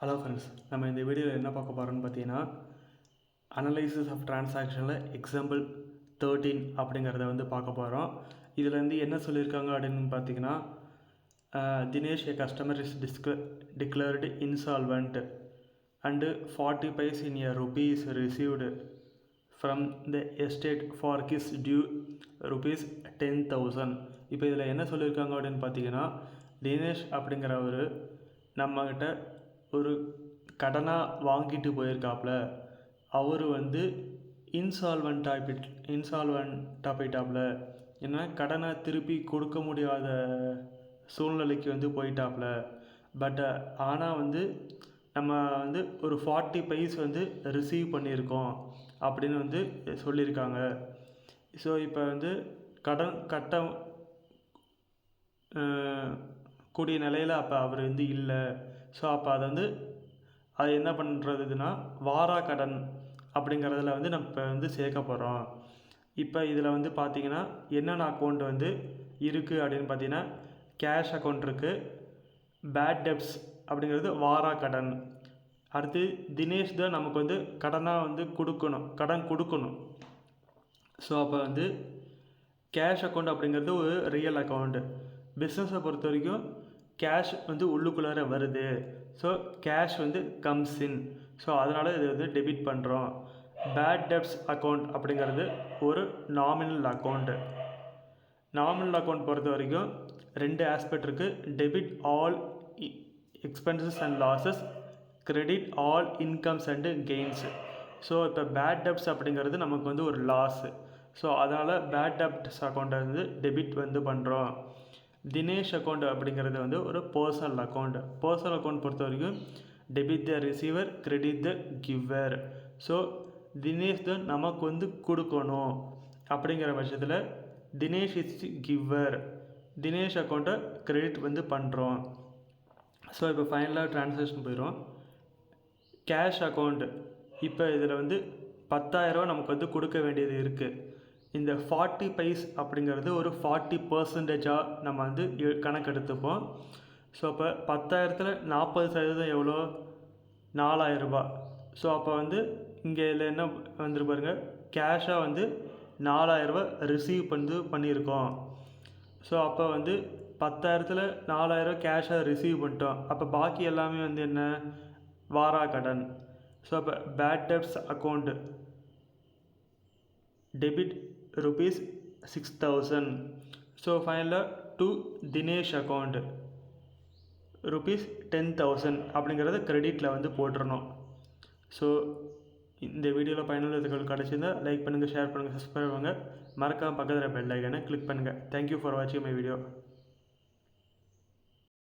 Hello friends, நம்ம இந்த வீடியோவில் என்ன பார்க்க போகிறோம்னு பார்த்தீங்கன்னா, அனலைசிஸ் ஆஃப் டிரான்சாக்ஷனில் எக்ஸாம்பிள் 13 அப்படிங்கிறத வந்து பார்க்க போகிறோம். இதில் வந்து என்ன சொல்லியிருக்காங்க அப்படின்னு பார்த்தீங்கன்னா, Dinesh a customer is declared insolvent and 40 paise in a rupees received from the estate for his due rupees 10,000. இப்போ இதில் என்ன சொல்லியிருக்காங்க அப்படின்னு பார்த்தீங்கன்னா, தினேஷ் அப்படிங்கிறவர் நம்மக்கிட்ட ஒரு கடனாக வாங்கிட்டு போயிருக்காப்புல. அவர் வந்து இன்சால்வெண்ட்டாக போயிட்டாப்புல. ஏன்னா கடனை திருப்பி கொடுக்க முடியாத சூழ்நிலைக்கு வந்து போயிட்டாப்புல. பட் ஆனால் வந்து நம்ம வந்து ஒரு 40 பைஸ் வந்து ரிசீவ் பண்ணியிருக்கோம் அப்படின்னு வந்து சொல்லியிருக்காங்க. ஸோ இப்போ வந்து கடன் கட்ட கூடிய நிலையில் அப்போ அவர் வந்து இல்லை. ஸோ அப்போ அதை வந்து அது என்ன பண்ணுறதுன்னா வாரா கடன் அப்படிங்கிறதுல வந்து நம்ம இப்போ வந்து சேர்க்க போகிறோம். இப்போ இதில் வந்து பார்த்திங்கன்னா என்னென்ன அக்கௌண்ட் வந்து இருக்குது அப்படின்னு பார்த்தீங்கன்னா, கேஷ் அக்கௌண்ட் இருக்குது, பேட் டெப்ஸ் அப்படிங்கிறது வாரா கடன். அடுத்து தினேஷ் தான் நமக்கு வந்து கடனாக வந்து கடன் கொடுக்கணும். ஸோ அப்போ வந்து கேஷ் அக்கௌண்ட் அப்படிங்கிறது ஒரு ரியல் அக்கௌண்ட்டு. பிஸ்னஸை பொறுத்த வரைக்கும் கேஷ் வந்து உள்ளுக்குள்ளார வருது. ஸோ கேஷ் வந்து கம்ஸ் இன். ஸோ அதனால் இது வந்து டெபிட் பண்ணுறோம். பேட் டெப்ஸ் அக்கௌண்ட் அப்படிங்கிறது ஒரு நாமினல் அக்கௌண்ட்டு. நாமினல் அக்கௌண்ட் பொறுத்த வரைக்கும் 2 ஆஸ்பெக்ட் இருக்குது. Debit all expenses and losses, credit all incomes and gains. So இப்போ பேட் டெப்ஸ் அப்படிங்கிறது நமக்கு வந்து ஒரு லாஸு. ஸோ அதனால் பேட் டெப்ட்ஸ் அக்கௌண்ட்டை வந்து டெபிட் வந்து பண்ணுறோம். தினேஷ் அக்கௌண்ட் அப்படிங்கிறது வந்து ஒரு பர்சனல் அக்கௌண்ட். பர்சனல் அக்கௌண்ட் பொறுத்த வரைக்கும் debit the receiver, credit the giver. So Dinesh தான் நமக்கு வந்து கொடுக்கணும். அப்படிங்கிற பட்சத்தில் தினேஷ் இஸ் கிவர். தினேஷ் அக்கௌண்ட்டை கிரெடிட் வந்து பண்ணுறோம். ஸோ இப்போ ஃபைனலாக ட்ரான்சாக்ஷன் போயிடும். கேஷ் அக்கௌண்ட் இப்போ இதில் வந்து 10,000 நமக்கு வந்து கொடுக்க வேண்டியது இருக்குது. இந்த 40 பைஸ் அப்படிங்கிறது ஒரு 40% நம்ம வந்து கணக்கெடுத்துப்போம். ஸோ அப்போ 10,000ல் 40% எவ்வளோ? 4,000 ரூபாய். ஸோ அப்போ வந்து இங்கே இதில் என்ன வந்துட்டு பாருங்கள், கேஷாக வந்து 4,000 ரூபாய் ரிசீவ் பண்ணியிருக்கோம். ஸோ அப்போ வந்து 10,000ல் 4,000 கேஷாக ரிசீவ் பண்ணிட்டோம். அப்போ பாக்கி எல்லாமே வந்து என்ன? வாரா கடன். ஸோ அப்போ bad debts account debit rupees 6,000. So ஃபைனலாக டு தினேஷ் அக்கௌண்ட் rupees 10,000 அப்படிங்கிறத கிரெடிட்டில் வந்து போட்டுடணும். ஸோ இந்த வீடியோவில் பயனுள்ள தகவல் கிடச்சிருந்தால் லைக் பண்ணுங்கள், ஷேர் பண்ணுங்கள், சப்ஸ்கிரைப் பண்ணுங்கள். மறக்காமல் பக்கத்தில் பெல் ஐக்கானை கிளிக் பண்ணுங்கள். தேங்க்யூ ஃபார் வாட்சிங் மை வீடியோ.